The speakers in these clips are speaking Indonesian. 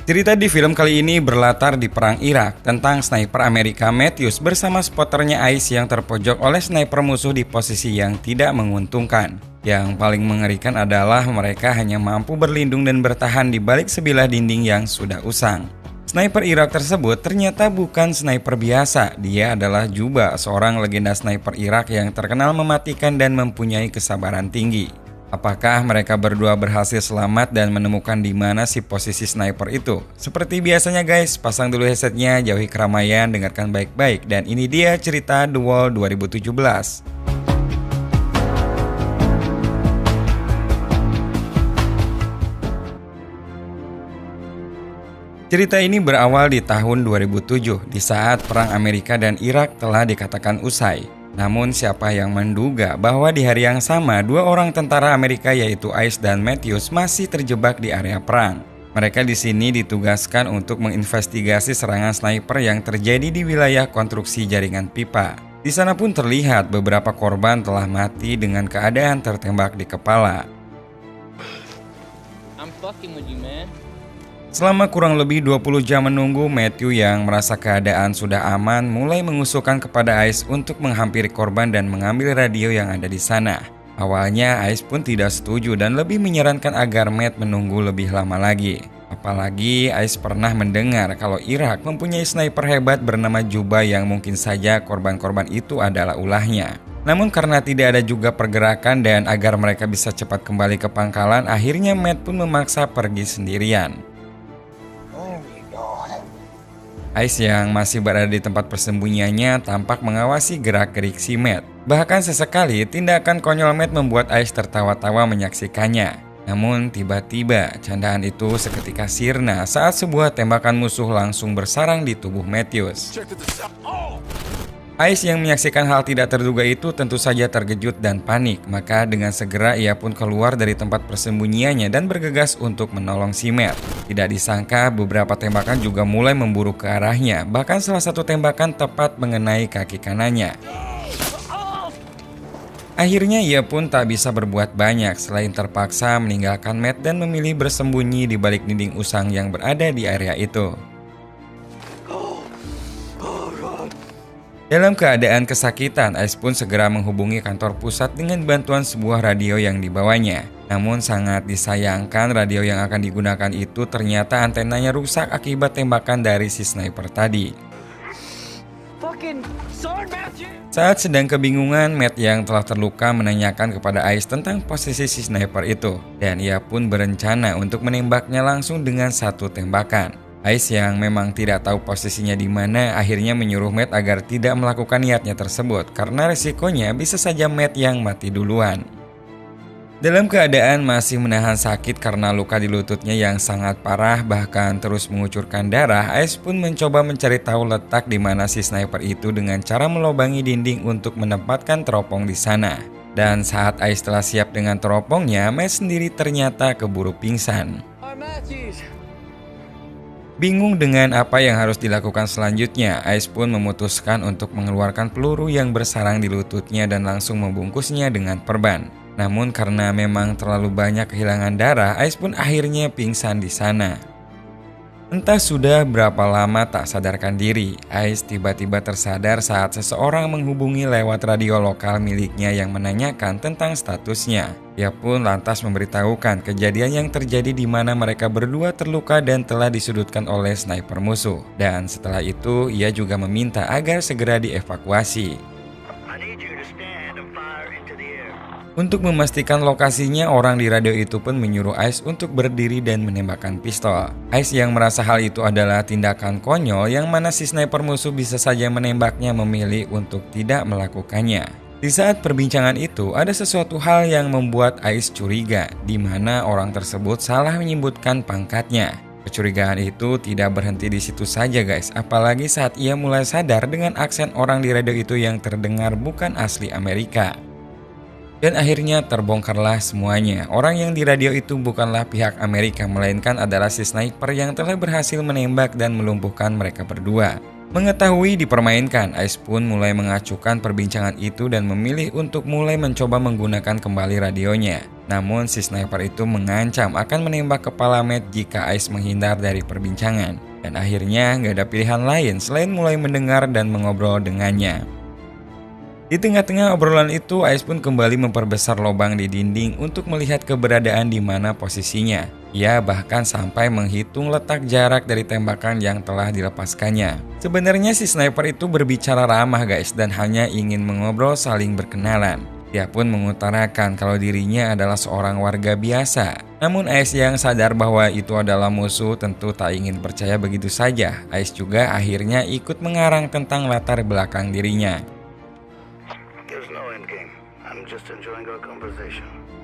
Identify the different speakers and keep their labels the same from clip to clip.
Speaker 1: Cerita di film kali ini berlatar di Perang Irak tentang sniper Amerika Matthews bersama spotternya Ice yang terpojok oleh sniper musuh di posisi yang tidak menguntungkan. Yang paling mengerikan adalah mereka hanya mampu berlindung dan bertahan di balik sebilah dinding yang sudah usang. Sniper Irak tersebut ternyata bukan sniper biasa, dia adalah Juba, seorang legenda sniper Irak yang terkenal mematikan dan mempunyai kesabaran tinggi. Apakah mereka berdua berhasil selamat dan menemukan di mana si posisi sniper itu? Seperti biasanya guys, pasang dulu headsetnya, jauhi keramaian, dengarkan baik-baik. Dan ini dia cerita The Wall 2017. Cerita ini berawal di tahun 2007, di saat Perang Amerika dan Irak telah dikatakan usai. Namun siapa yang menduga bahwa di hari yang sama dua orang tentara Amerika yaitu Ice dan Matthews masih terjebak di area perang. Mereka di sini ditugaskan untuk menginvestigasi serangan sniper yang terjadi di wilayah konstruksi jaringan pipa. Di sana pun terlihat beberapa korban telah mati dengan keadaan tertembak di kepala.
Speaker 2: I'm fucking with you, man.
Speaker 1: Selama kurang lebih 20 jam menunggu, Matthew yang merasa keadaan sudah aman mulai mengusulkan kepada Ice untuk menghampiri korban dan mengambil radio yang ada di sana. Awalnya Ice pun tidak setuju dan lebih menyarankan agar Matt menunggu lebih lama lagi. Apalagi Ice pernah mendengar kalau Irak mempunyai sniper hebat bernama Juba yang mungkin saja korban-korban itu adalah ulahnya. Namun karena tidak ada juga pergerakan dan agar mereka bisa cepat kembali ke pangkalan, akhirnya Matt pun memaksa pergi sendirian. Ice yang masih berada di tempat persembunyiannya tampak mengawasi gerak-gerik si Matt. Bahkan sesekali tindakan konyol Matt membuat Ice tertawa-tawa menyaksikannya. Namun tiba-tiba candaan itu seketika sirna saat sebuah tembakan musuh langsung bersarang di tubuh Matthews. Ice yang menyaksikan hal tidak terduga itu tentu saja terkejut dan panik. Maka dengan segera ia pun keluar dari tempat persembunyiannya dan bergegas untuk menolong si Matt. Tidak disangka beberapa tembakan juga mulai memburu ke arahnya. Bahkan salah satu tembakan tepat mengenai kaki kanannya. Akhirnya ia pun tak bisa berbuat banyak selain terpaksa meninggalkan Matt dan memilih bersembunyi di balik dinding usang yang berada di area itu. Dalam keadaan kesakitan, Ice pun segera menghubungi kantor pusat dengan bantuan sebuah radio yang dibawanya. Namun sangat disayangkan radio yang akan digunakan itu ternyata antenanya rusak akibat tembakan dari si sniper tadi. Saat sedang kebingungan, Matt yang telah terluka menanyakan kepada Ice tentang posisi si sniper itu. Dan ia pun berencana untuk menembaknya langsung dengan satu tembakan. Ice yang memang tidak tahu posisinya di mana akhirnya menyuruh Matt agar tidak melakukan niatnya tersebut karena resikonya bisa saja Matt yang mati duluan. Dalam keadaan masih menahan sakit karena luka di lututnya yang sangat parah bahkan terus mengucurkan darah, Ice pun mencoba mencari tahu letak di mana si sniper itu dengan cara melobangi dinding untuk menempatkan teropong di sana. Dan saat Ice telah siap dengan teropongnya, Matt sendiri ternyata keburu pingsan. Bingung dengan apa yang harus dilakukan selanjutnya, Ice pun memutuskan untuk mengeluarkan peluru yang bersarang di lututnya dan langsung membungkusnya dengan perban. Namun karena memang terlalu banyak kehilangan darah, Ice pun akhirnya pingsan di sana. Entah sudah berapa lama tak sadarkan diri, Ice tiba-tiba tersadar saat seseorang menghubungi lewat radio lokal miliknya yang menanyakan tentang statusnya. Ia pun lantas memberitahukan kejadian yang terjadi di mana mereka berdua terluka dan telah disudutkan oleh sniper musuh. Dan setelah itu, ia juga meminta agar segera dievakuasi. Untuk memastikan lokasinya, orang di radio itu pun menyuruh Ice untuk berdiri dan menembakkan pistol. Ice yang merasa hal itu adalah tindakan konyol yang mana si sniper musuh bisa saja menembaknya memilih untuk tidak melakukannya. Di saat perbincangan itu, ada sesuatu hal yang membuat Ice curiga, di mana orang tersebut salah menyebutkan pangkatnya. Kecurigaan itu tidak berhenti di situ saja guys, apalagi saat ia mulai sadar dengan aksen orang di radio itu yang terdengar bukan asli Amerika. Dan akhirnya terbongkarlah semuanya. Orang yang di radio itu bukanlah pihak Amerika, melainkan adalah si sniper yang telah berhasil menembak dan melumpuhkan mereka berdua. Mengetahui dipermainkan, Ice pun mulai mengacukan perbincangan itu dan memilih untuk mulai mencoba menggunakan kembali radionya. Namun si sniper itu mengancam akan menembak kepala Matt jika Ice menghindar dari perbincangan. Dan akhirnya gak ada pilihan lain selain mulai mendengar dan mengobrol dengannya. Di tengah-tengah obrolan itu, Ice pun kembali memperbesar lubang di dinding untuk melihat keberadaan di mana posisinya. Ia bahkan sampai menghitung letak jarak dari tembakan yang telah dilepaskannya. Sebenarnya si sniper itu berbicara ramah guys, dan hanya ingin mengobrol saling berkenalan. Dia pun mengutarakan kalau dirinya adalah seorang warga biasa. Namun Ice yang sadar bahwa itu adalah musuh tentu tak ingin percaya begitu saja. Ice juga akhirnya ikut mengarang tentang latar belakang dirinya.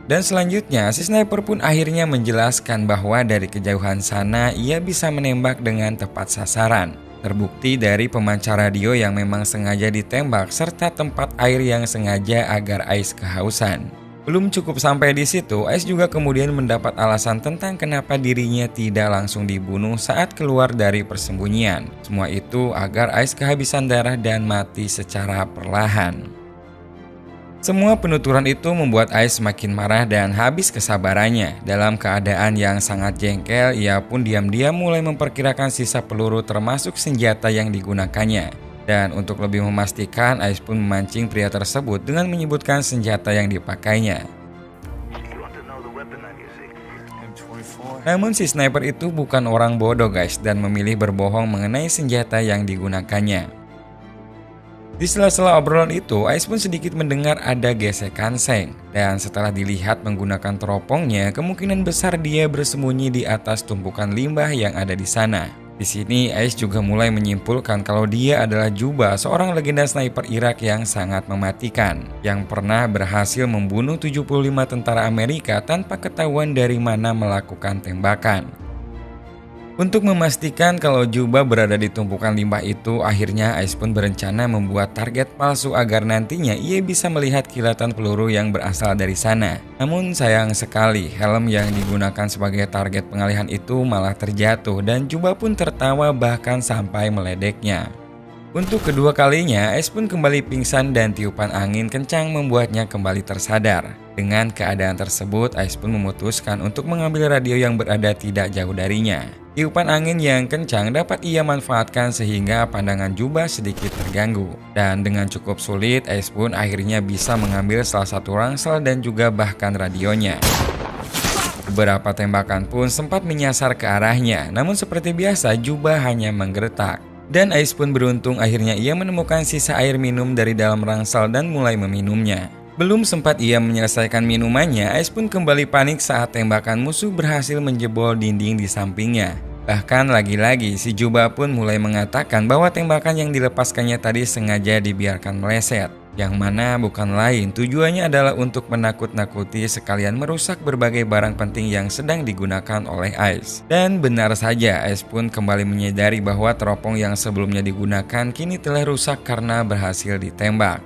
Speaker 1: Dan selanjutnya si sniper pun akhirnya menjelaskan bahwa dari kejauhan sana ia bisa menembak dengan tepat sasaran. Terbukti dari pemancar radio yang memang sengaja ditembak serta tempat air yang sengaja agar Ice kehausan. Belum cukup sampai di situ, Ice juga kemudian mendapat alasan tentang kenapa dirinya tidak langsung dibunuh saat keluar dari persembunyian. Semua itu agar Ice kehabisan darah dan mati secara perlahan. Semua penuturan itu membuat Ice semakin marah dan habis kesabarannya. Dalam keadaan yang sangat jengkel, ia pun diam-diam mulai memperkirakan sisa peluru termasuk senjata yang digunakannya. Dan untuk lebih memastikan, Ice pun memancing pria tersebut dengan menyebutkan senjata yang dipakainya. Namun si sniper itu bukan orang bodoh guys, dan memilih berbohong mengenai senjata yang digunakannya. Di sela-sela obrolan itu, Ice pun sedikit mendengar ada gesekan seng. Dan setelah dilihat menggunakan teropongnya, kemungkinan besar dia bersembunyi di atas tumpukan limbah yang ada di sana. Di sini, Ice juga mulai menyimpulkan kalau dia adalah Juba, seorang legenda sniper Irak yang sangat mematikan, yang pernah berhasil membunuh 75 tentara Amerika tanpa ketahuan dari mana melakukan tembakan. Untuk memastikan kalau Juba berada di tumpukan limbah itu, akhirnya Ice pun berencana membuat target palsu agar nantinya ia bisa melihat kilatan peluru yang berasal dari sana. Namun sayang sekali, helm yang digunakan sebagai target pengalihan itu malah terjatuh dan Juba pun tertawa bahkan sampai meledeknya. Untuk kedua kalinya, Ice pun kembali pingsan dan tiupan angin kencang membuatnya kembali tersadar. Dengan keadaan tersebut, Ice pun memutuskan untuk mengambil radio yang berada tidak jauh darinya. Tiupan angin yang kencang dapat ia manfaatkan sehingga pandangan Juba sedikit terganggu. Dan dengan cukup sulit, Ice pun akhirnya bisa mengambil salah satu ransel dan juga bahkan radionya. Beberapa tembakan pun sempat menyasar ke arahnya, namun seperti biasa Juba hanya menggeretak. Dan Ice pun beruntung akhirnya ia menemukan sisa air minum dari dalam ransel dan mulai meminumnya. Belum sempat ia menyelesaikan minumannya, Ice pun kembali panik saat tembakan musuh berhasil menjebol dinding di sampingnya. Bahkan lagi-lagi si Juba pun mulai mengatakan bahwa tembakan yang dilepaskannya tadi sengaja dibiarkan meleset. Yang mana bukan lain tujuannya adalah untuk menakut-nakuti sekalian merusak berbagai barang penting yang sedang digunakan oleh Ice. Dan benar saja, Ice pun kembali menyadari bahwa teropong yang sebelumnya digunakan kini telah rusak karena berhasil ditembak.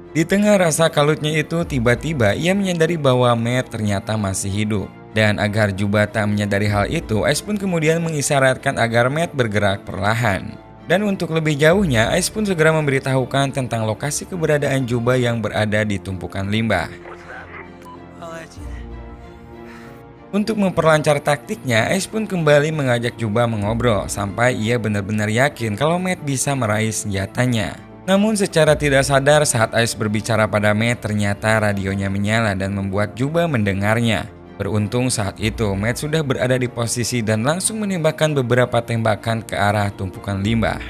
Speaker 1: Di tengah rasa kalutnya itu, tiba-tiba ia menyadari bahwa Matt ternyata masih hidup. Dan agar Juba tak menyadari hal itu, Ice pun kemudian mengisyaratkan agar Matt bergerak perlahan. Dan untuk lebih jauhnya, Ice pun segera memberitahukan tentang lokasi keberadaan Juba yang berada di tumpukan limbah. Untuk memperlancar taktiknya, Ice pun kembali mengajak Juba mengobrol sampai ia benar-benar yakin kalau Matt bisa meraih senjatanya. Namun secara tidak sadar saat Ice berbicara pada Matt, ternyata radionya menyala dan membuat Juba mendengarnya. Beruntung saat itu Matt sudah berada di posisi dan langsung menembakkan beberapa tembakan ke arah tumpukan limbah.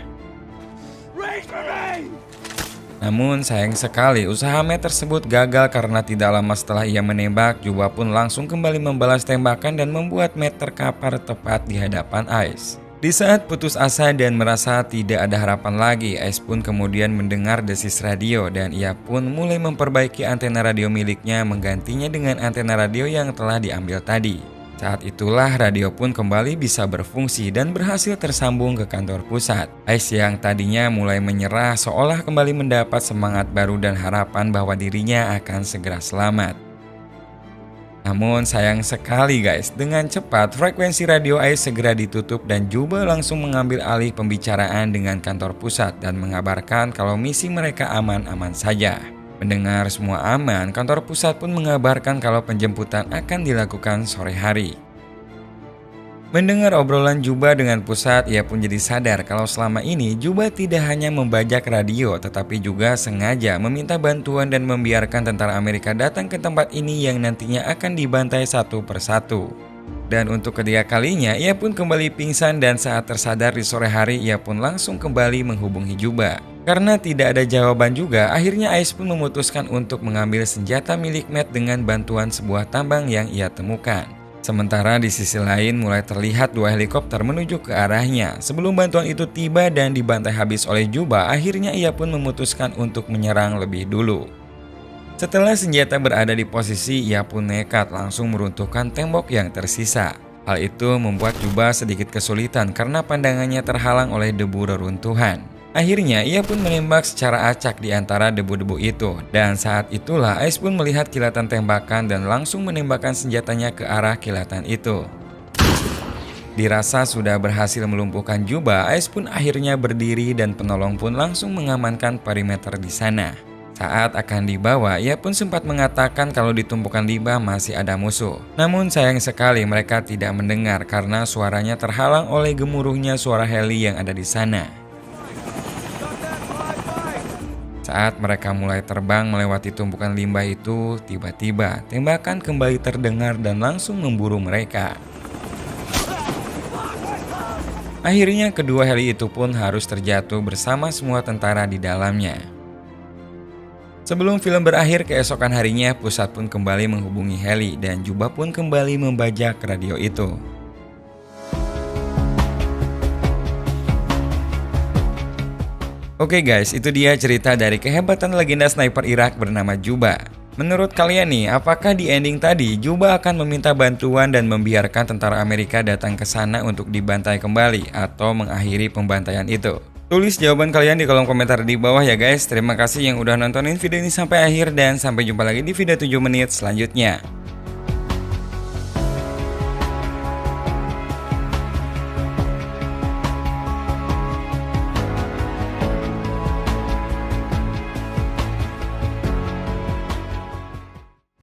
Speaker 1: Namun sayang sekali usaha Matt tersebut gagal karena tidak lama setelah ia menembak, Juba pun langsung kembali membalas tembakan dan membuat Matt terkapar tepat di hadapan Ice. Di saat putus asa dan merasa tidak ada harapan lagi, Ice pun kemudian mendengar desis radio dan ia pun mulai memperbaiki antena radio miliknya menggantinya dengan antena radio yang telah diambil tadi. Saat itulah radio pun kembali bisa berfungsi dan berhasil tersambung ke kantor pusat. Ice yang tadinya mulai menyerah seolah kembali mendapat semangat baru dan harapan bahwa dirinya akan segera selamat. Namun sayang sekali guys, dengan cepat frekuensi radio Ice segera ditutup dan Juba langsung mengambil alih pembicaraan dengan kantor pusat dan mengabarkan kalau misi mereka aman-aman saja. Mendengar semua aman, kantor pusat pun mengabarkan kalau penjemputan akan dilakukan sore hari. Mendengar obrolan Juba dengan pusat, ia pun jadi sadar kalau selama ini Juba tidak hanya membajak radio, tetapi juga sengaja meminta bantuan dan membiarkan tentara Amerika datang ke tempat ini yang nantinya akan dibantai satu persatu. Dan untuk ketiga kalinya, ia pun kembali pingsan dan saat tersadar di sore hari, ia pun langsung kembali menghubungi Juba. Karena tidak ada jawaban juga, akhirnya Ice pun memutuskan untuk mengambil senjata milik Matt dengan bantuan sebuah tambang yang ia temukan. Sementara di sisi lain mulai terlihat dua helikopter menuju ke arahnya. Sebelum bantuan itu tiba dan dibantai habis oleh Juba, akhirnya ia pun memutuskan untuk menyerang lebih dulu. Setelah senjata berada di posisi, ia pun nekat langsung meruntuhkan tembok yang tersisa. Hal itu membuat Juba sedikit kesulitan karena pandangannya terhalang oleh debu reruntuhan. Akhirnya ia pun menembak secara acak di antara debu-debu itu, dan saat itulah Ice pun melihat kilatan tembakan dan langsung menembakkan senjatanya ke arah kilatan itu. Dirasa sudah berhasil melumpuhkan Juba, Ice pun akhirnya berdiri dan penolong pun langsung mengamankan perimeter di sana. Saat akan dibawa, ia pun sempat mengatakan kalau di tumpukan limbah masih ada musuh. Namun sayang sekali mereka tidak mendengar karena suaranya terhalang oleh gemuruhnya suara heli yang ada di sana. Saat mereka mulai terbang melewati tumpukan limbah itu, tiba-tiba tembakan kembali terdengar dan langsung memburu mereka. Akhirnya kedua heli itu pun harus terjatuh bersama semua tentara di dalamnya. Sebelum film berakhir, keesokan harinya pusat pun kembali menghubungi heli dan Juba pun kembali membajak radio itu. Oke guys, itu dia cerita dari kehebatan legenda sniper Irak bernama Juba. Menurut kalian nih, apakah di ending tadi Juba akan meminta bantuan dan membiarkan tentara Amerika datang ke sana untuk dibantai kembali atau mengakhiri pembantaian itu? Tulis jawaban kalian di kolom komentar di bawah ya guys. Terima kasih yang udah nontonin video ini sampai akhir dan sampai jumpa lagi di video 7 menit selanjutnya.